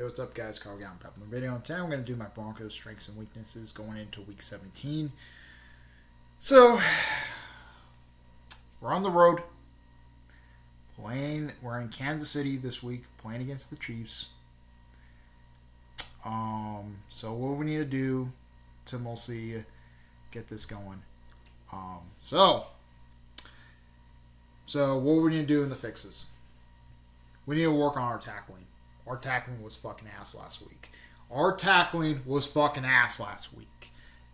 Hey, what's up, guys? Carl Gallen, Pep in the video. And today I'm going to do my Broncos strengths and weaknesses going into Week 17. So, we're on the road. We're in Kansas City this week, playing against the Chiefs. So what we need to do to mostly get this going. So what we need to do in the fixes. We need to work on our tackling. Our tackling was fucking ass last week.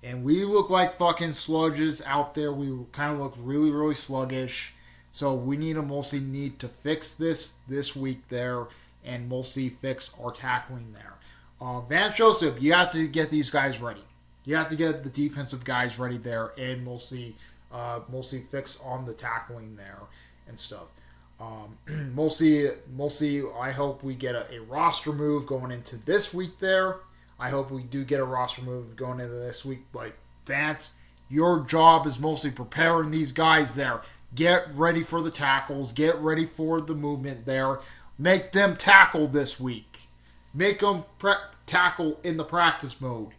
And we look like fucking sludges out there. We kind of look really, really sluggish. So we mostly need to fix this week there and mostly fix our tackling there. Van Joseph, you have to get these guys ready. You have to get the defensive guys ready there and mostly fix on the tackling there and stuff. Mostly, I hope we get a roster move going into this week there. I hope we do get a roster move going into this week. Like, Vance, your job is mostly preparing these guys there. Get ready for the tackles. Get ready for the movement there. Make them tackle this week. Make them tackle in the practice mode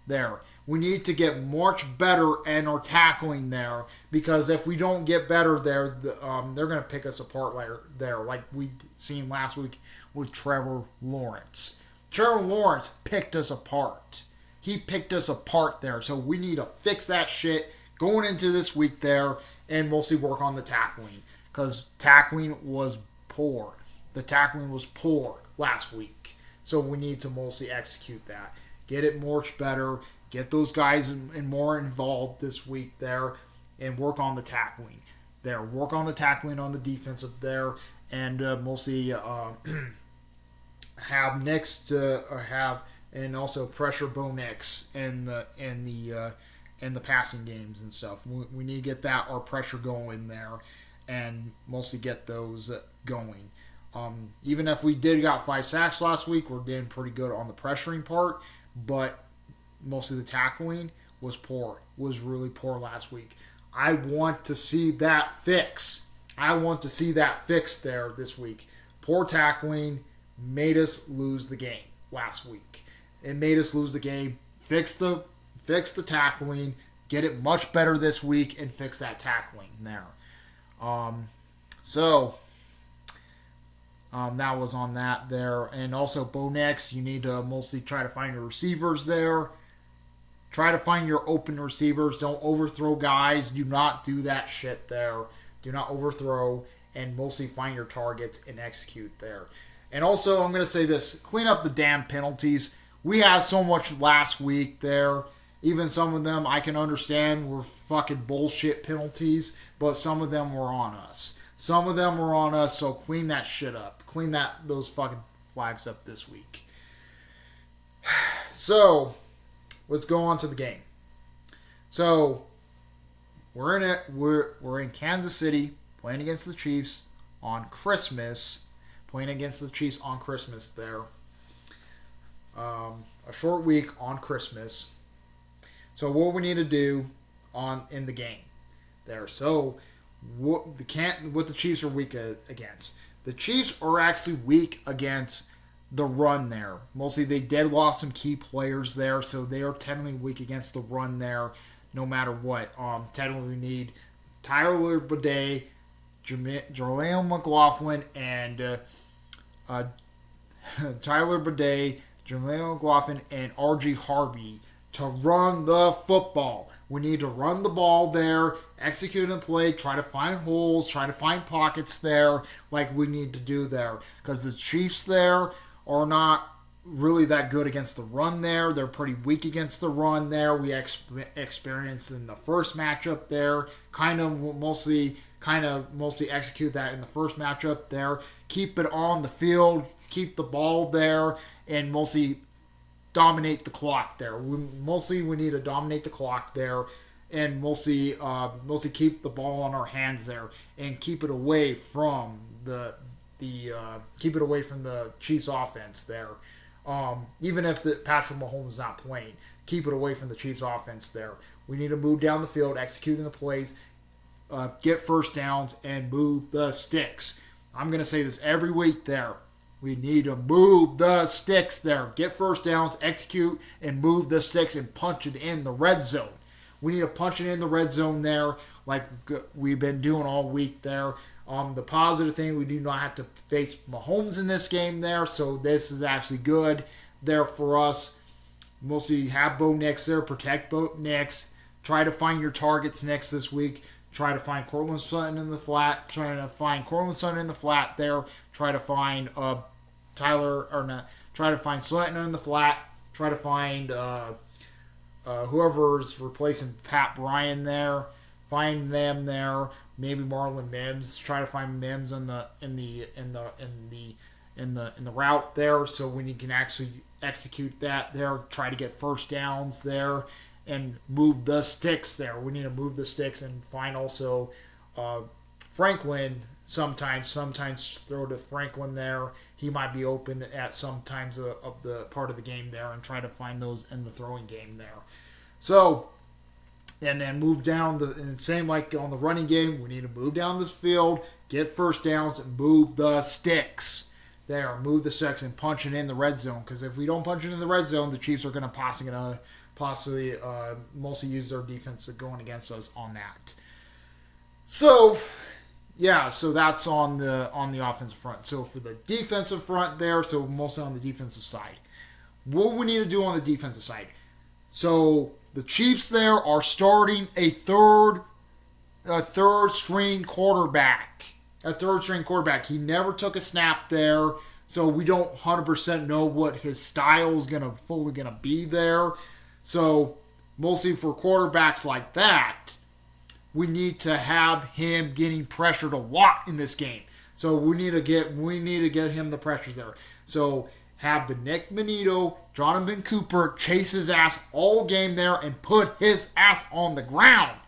there. We need to get much better in our tackling there, because if we don't get better there, they're going to pick us apart there, like we seen last week with Trevor Lawrence. Trevor Lawrence picked us apart. He picked us apart there, so we need to fix that shit going into this week there and mostly work on the tackling, because tackling was poor. The tackling was poor last week, so we need to mostly execute that. Get it much better. Get those guys more involved this week there and work on the tackling there. Work on the tackling on the defensive there, and mostly have Nix and also pressure Bo Nix in the passing games and stuff. We need to get our pressure going there and mostly get those going. Even if we got 5 sacks last week, we're doing pretty good on the pressuring part, but most of the tackling was really poor last week. I want to see that fix. There this week. Poor tackling made us lose the game last week. It made us lose the game. Fix the tackling. Get it much better this week and fix that tackling there. That was on that there. And also, Bo Nix, you need to mostly try to find your receivers there. Try to find your open receivers. Don't overthrow guys. Do not do that shit there. Do not overthrow, and mostly find your targets and execute there. And also, I'm going to say this. Clean up the damn penalties. We had so much last week there. Even some of them I can understand were fucking bullshit penalties, but some of them were on us. So clean that shit up. Clean those fucking flags up this week. So, let's go on to the game. So, we're in Kansas City, playing against the Chiefs on Christmas. There. A short week on Christmas. So, what we need to do in the game there. So, what the Chiefs are weak against. The Chiefs are actually weak against the run there. Mostly they lost some key players there, so they are technically weak against the run there, no matter what. Technically we need Tyler Bidet, Jermaine McLaughlin, and Tyler Bidet, Jermaine McLaughlin, and R.G. Harvey to run the football. We need to run the ball there, execute and play, try to find holes, try to find pockets there, like we need to do there. Because the Chiefs there are not really that good against the run there. They're pretty weak against the run there. We experienced in the first matchup there. Kind of mostly execute that in the first matchup there. Keep it on the field, keep the ball there, and mostly dominate the clock there. We need to dominate the clock there, and mostly keep the ball on our hands there, and keep it away from the Chiefs offense there. Even if Patrick Mahomes is not playing, keep it away from the Chiefs offense there. We need to move down the field, executing the plays, get first downs, and move the sticks. I'm going to say this every week there. We need to move the sticks there. Get first downs, execute, and move the sticks and punch it in the red zone. We need to punch it in the red zone there like we've been doing all week there. The positive thing, we do not have to face Mahomes in this game there, so this is actually good there for us. Mostly have Bo Nix there, protect Bo Nix. Try to find your targets next this week. Try to find Cortland Sutton in the flat. Try to find Cortland Sutton in the flat there. Try to find Try to find Sutton in the flat. Try to find whoever's replacing Pat Bryan there. Find them there. Maybe Marlon Mims. Try to find Mims in the route there, so when you can actually execute that there. Try to get first downs there and move the sticks there. We need to move the sticks and find also Franklin sometimes throw to Franklin there. He might be open at some times of the part of the game there and try to find those in the throwing game there. So, and then move down and same like on the running game, we need to move down this field, get first downs, and move the sticks there. Move the sticks and punch it in the red zone. Because if we don't punch it in the red zone, the Chiefs are going to possibly mostly use their defense going against us on that. So, yeah, so that's on the offensive front. So for the defensive front there, so mostly on the defensive side. What we need to do on the defensive side. So the Chiefs there are starting a third string quarterback. A third string quarterback. He never took a snap there, so we don't 100% know what his style is fully gonna be there. So mostly for quarterbacks like that, we need to have him getting pressured a lot in this game. So we need to get him the pressures there. So have Nick Benito, Jonathan Cooper chase his ass all game there and put his ass on the ground.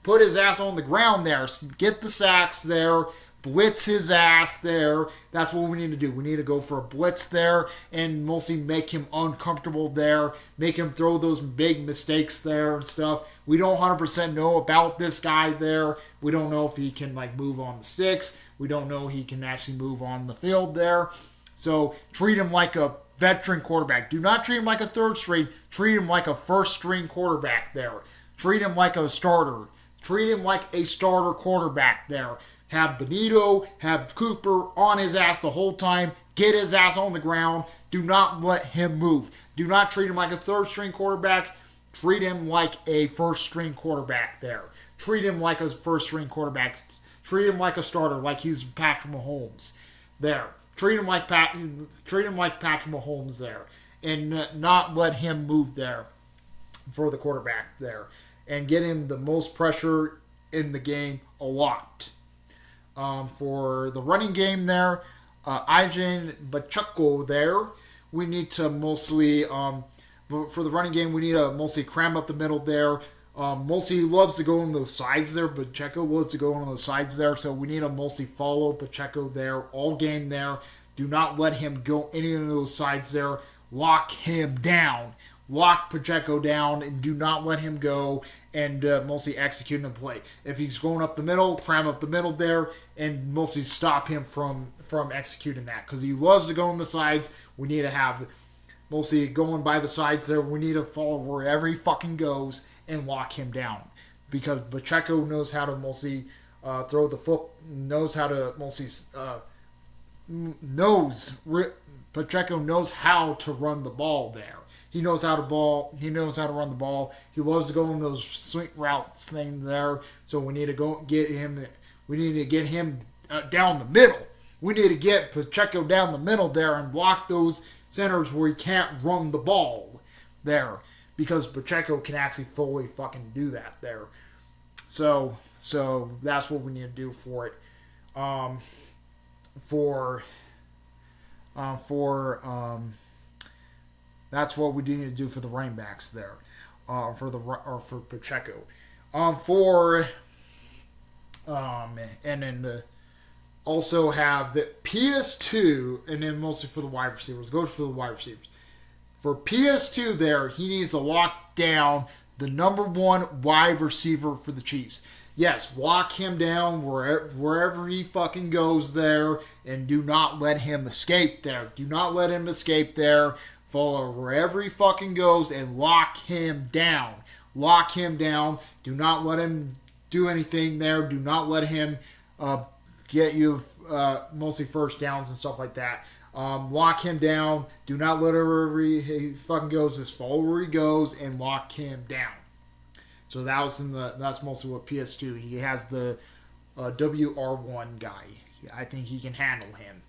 Put his ass on the ground there. Get the sacks there. Blitz his ass there. That's what we need to do. We need to go for a blitz there and mostly make him uncomfortable there. Make him throw those big mistakes there and stuff. We don't 100% know about this guy there. We don't know if he can move on the sticks. We don't know he can actually move on the field there. So treat him like a veteran quarterback. Do not treat him like a third string. Treat him like a first string quarterback there. Treat him like a starter. Treat him like a starter quarterback there. Have Benito, have Cooper on his ass the whole time. Get his ass on the ground. Do not let him move. Do not treat him like a third string quarterback. Treat him like a first string quarterback there. Treat him like a first string quarterback. Treat him like a starter, like he's Patrick Mahomes there. Treat him like Patrick Mahomes there, and not let him move there for the quarterback there, and get him the most pressure in the game a lot. For the running game there, Ijan Bachuko there, we need to mostly for the running game we need to mostly cram up the middle there. Mostly loves to go on those sides there. Pacheco loves to go on those sides there, so we need to mostly follow Pacheco there all game there. Do not let him go any of those sides there. Lock him down. Lock Pacheco down and do not let him go and mostly execute the play. If he's going up the middle, cram up the middle there and mostly stop him from executing that because he loves to go on the sides. We need to have mostly going by the sides there. We need to follow wherever he fucking goes and lock him down because Pacheco knows how to mostly throw the foot, knows how to mostly Pacheco knows how to run the ball there. He knows how to run the ball. He loves to go on those swing routes thing there. So we need to go get him. We need to get him down the middle. We need to get Pacheco down the middle there and block those centers where he can't run the ball there because Pacheco can actually fully fucking do that there. So that's what we need to do for it. That's what we need to do for the running backs there, for Pacheco, and then also have the PS2, and then mostly for the wide receivers. Go for the wide receivers. For PS2 there, he needs to lock down the number one wide receiver for the Chiefs. Yes, lock him down wherever he fucking goes there, and do not let him escape there. Do not let him escape there. Follow wherever he fucking goes and lock him down. Lock him down. Do not let him do anything there. Do not let him get you mostly first downs and stuff like that. Lock him down. Do not let wherever he fucking goes. Just follow where he goes and lock him down. So that's mostly what PS2. He has the WR1 guy. I think he can handle him.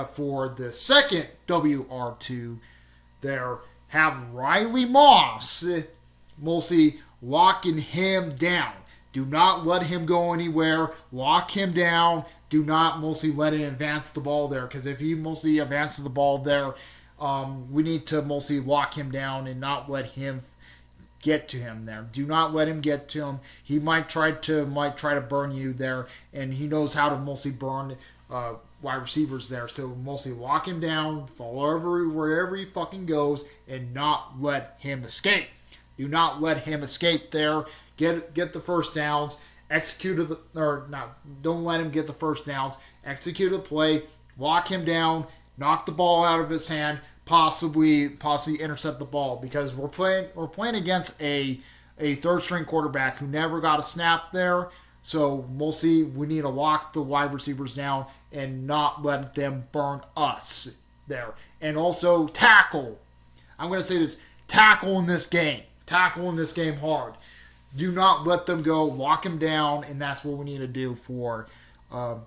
For the second WR2, there have Riley Moss mostly locking him down. Do not let him go anywhere. Lock him down. Do not mostly let him advance the ball there, because if he mostly advances the ball there, we need to mostly lock him down and not let him get to him there. Do not let him get to him. He might try to burn you there, and he knows how to mostly burn wide receivers there. So mostly lock him down, follow wherever he fucking goes, and not let him escape. Do not let him escape there. Get the first downs. Don't let him get the first downs. Execute the play. Lock him down. Knock the ball out of his hand. Possibly intercept the ball, because we're playing against a third string quarterback who never got a snap there. So mostly we need to lock the wide receivers down and not let them burn us there. And also tackle. I'm going to say this: tackle in this game. Tackle in this game hard. Do not let them go. Lock them down, and that's what we need to do for the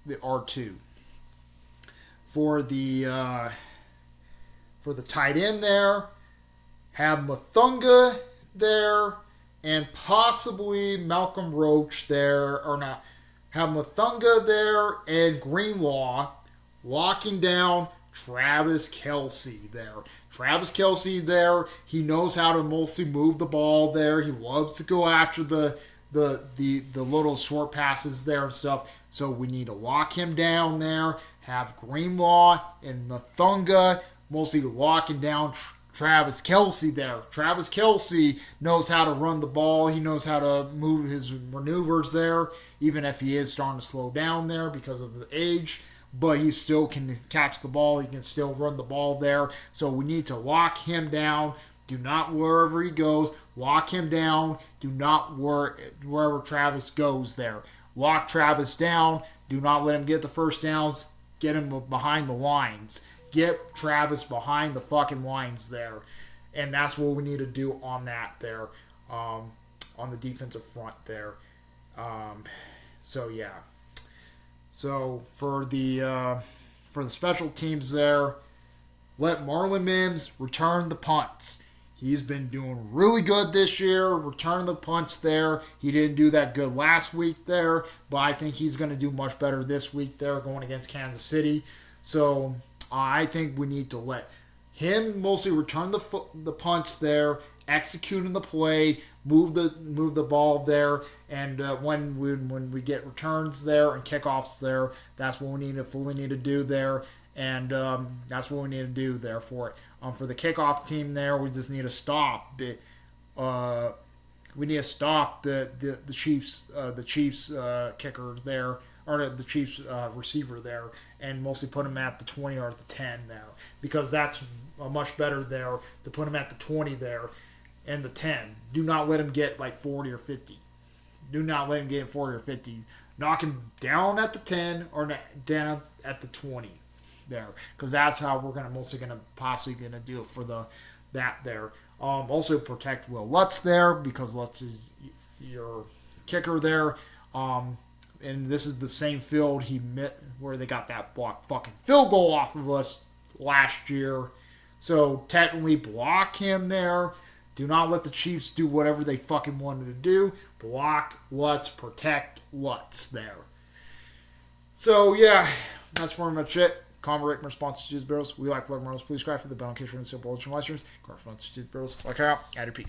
R2. For the tight end there, have Mathunga there, and possibly Malcolm Roach there, or not. Have Mathunga there and Greenlaw locking down Travis Kelce there. Travis Kelce there, he knows how to mostly move the ball there. He loves to go after the little short passes there and stuff. So we need to lock him down there. Have Greenlaw and Mathunga mostly locking down Travis Kelce there. Travis Kelce knows how to run the ball. He knows how to move his maneuvers there, even if he is starting to slow down there because of the age. But he still can catch the ball. He can still run the ball there. So we need to lock him down. Do not wherever he goes. Lock him down. Do not wherever Travis goes there. Lock Travis down. Do not let him get the first downs. Get him behind the lines. Get Travis behind the fucking lines there. And that's what we need to do on that there. On the defensive front there. So yeah. So for the special teams there, let Marlon Mims return the punts. He's been doing really good this year, returning the punts there. He didn't do that good last week there, but I think he's going to do much better this week there going against Kansas City. So I think we need to let him mostly return the punts there, executing the play, move the ball there, and when we get returns there and kickoffs there, that's what we need to do there, and that's what we need to do there for it. For the kickoff team there, we just need to stop it. We need to stop the Chiefs kicker there, or the Chiefs receiver there, and mostly put him at the 20 or the 10 there, because that's much better there to put him at the 20 there and the 10. Do not let him get like 40 or 50. Do not let him get 40 or 50. Knock him down at the 10 or down at the 20 there, because that's how we're possibly gonna do it for that there. Also protect Will Lutz there, because Lutz is your kicker there. And this is the same field where they got that blocked fucking field goal off of us last year. So technically block him there. Do not let the Chiefs do whatever they fucking wanted to do. Block Lutz, protect Lutz there. So yeah, that's pretty much it. Comment, rate, and response to Juice Barrels. We like Blood Morals. Please subscribe for the bell in case you're in the simple bulletin live streams. Comment, response to Juice Barrels. Like out. Add your peace.